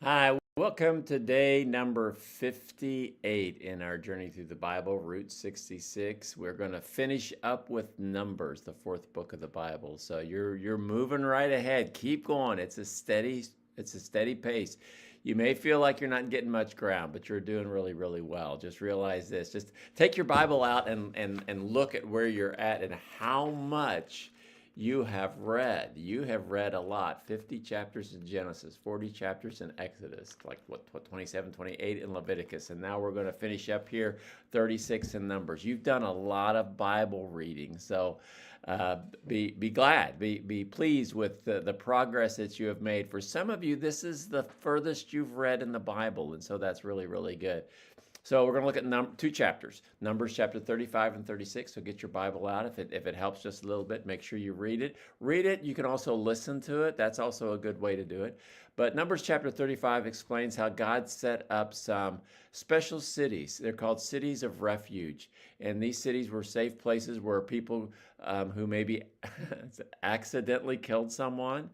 Hi, welcome to day number 58 in our journey through the Bible, Route 66. We're going to finish up with Numbers, the fourth book of the Bible. So you're moving right ahead. Keep going. It's a steady pace. You may feel like you're not getting much ground, but you're doing really, really well. Just realize this. Just take your Bible out and look at where you're at and how much you have read. You have read a lot. 50 chapters in Genesis, 40 chapters in Exodus, like what 27, 28 in Leviticus. And now we're going to finish up here 36 in Numbers. You've done a lot of Bible reading. So be glad, be pleased with the progress that you have made. For some of you, this is the furthest you've read in the Bible. And so that's really, really good. So we're going to look at two chapters, Numbers chapter 35 and 36. So get your Bible out. If it helps just a little bit, make sure you read it. Read it. You can also listen to it. That's also a good way to do it. But Numbers chapter 35 explains how God set up some special cities. They're called cities of refuge. And these cities were safe places where people who maybe accidentally killed someone,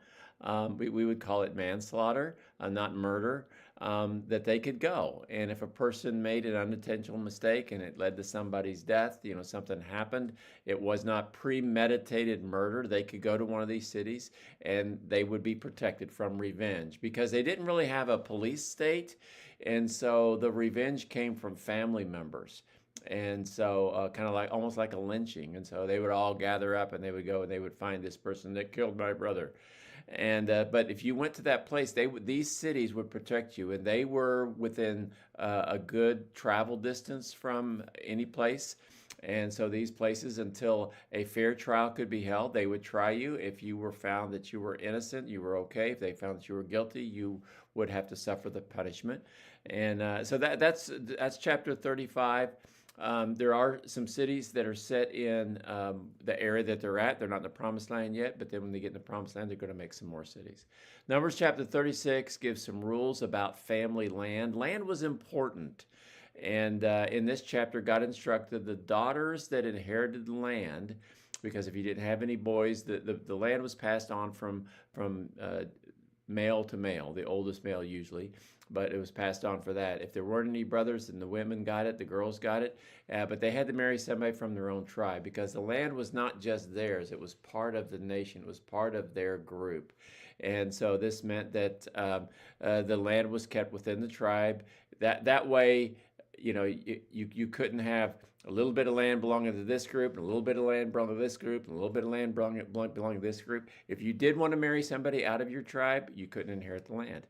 we would call it manslaughter, not murder, that they could go. And if a person made an unintentional mistake and it led to somebody's death, something happened, it was not premeditated murder, they could go to one of these cities and they would be protected from revenge because they didn't really have a police state. And so the revenge came from family members. And so, kind of like almost like a lynching. And so they would all gather up and they would go and they would find this person that killed my brother. And but if you went to that place, these cities would protect you, and they were within a good travel distance from any place. And so these places, until a fair trial could be held, they would try you. If you were found that you were innocent, you were okay. If they found that you were guilty, you would have to suffer the punishment. And so that's chapter 35. There are some cities that are set in the area that they're at. They're not in the promised land yet, but then when they get in the promised land, they're going to make some more cities. Numbers chapter 36 gives some rules about family land. Land was important. And in this chapter, God instructed the daughters that inherited the land, because if you didn't have any boys, the land was passed on from male to male, the oldest male usually, but it was passed on for that. If there weren't any brothers, then the women got it, the girls got it, but they had to marry somebody from their own tribe because the land was not just theirs, it was part of the nation, it was part of their group. And so this meant that the land was kept within the tribe. That way, you couldn't have a little bit of land belonging to this group, and a little bit of land belonging to this group, and a little bit of land belonging to this group. If you did want to marry somebody out of your tribe, you couldn't inherit the land.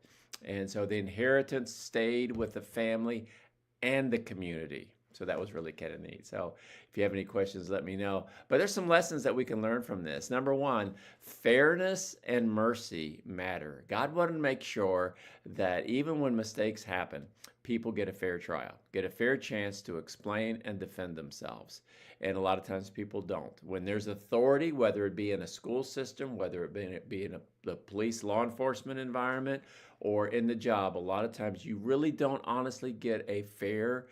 And so the inheritance stayed with the family and the community. So that was really kind of neat. So if you have any questions, let me know. But there's some lessons that we can learn from this. Number one, fairness and mercy matter. God wanted to make sure that even when mistakes happen, people get a fair trial, get a fair chance to explain and defend themselves. And a lot of times people don't. When there's authority, whether it be in a school system, whether it be in the police law enforcement environment, or in the job, a lot of times you really don't honestly get a fair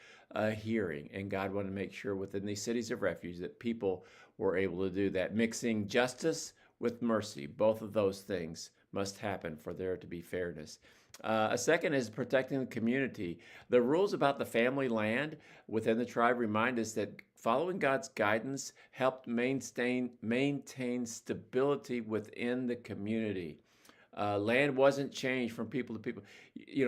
hearing. And God wanted to make sure within these cities of refuge that people were able to do that, mixing justice with mercy. Both of those things must happen for there to be fairness. A second is protecting the community. The rules about the family land within the tribe remind us that following God's guidance helped maintain stability within the community. Land wasn't changed from people to people.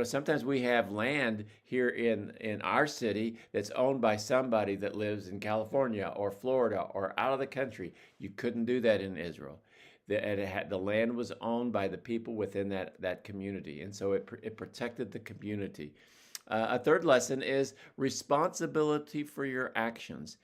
Sometimes we have land here in our city that's owned by somebody that lives in California or Florida or out of the country. You couldn't do that in Israel. The land was owned by the people within that community, and so it protected the community. A third lesson is responsibility for your actions.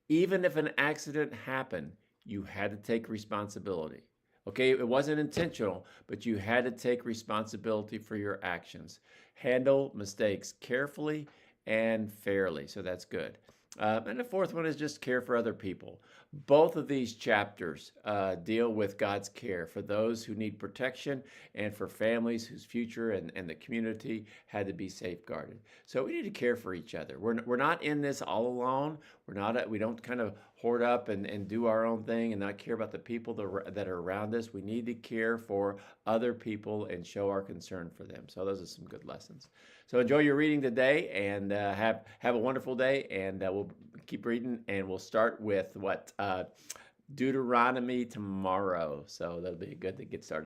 Even if an accident happened, you had to take responsibility. Okay, it wasn't intentional, but you had to take responsibility for your actions. Handle mistakes carefully and fairly, so that's good. And the fourth one is just care for other people. Both of these chapters deal with God's care for those who need protection and for families whose future and the community had to be safeguarded. So we need to care for each other. We're not in this all alone. We don't kind of hoard up and do our own thing and not care about the people that are around us. We need to care for other people and show our concern for them. So those are some good lessons. So enjoy your reading today, and have a wonderful day. And we'll keep reading, and we'll start with Deuteronomy tomorrow. So that'll be good to get started.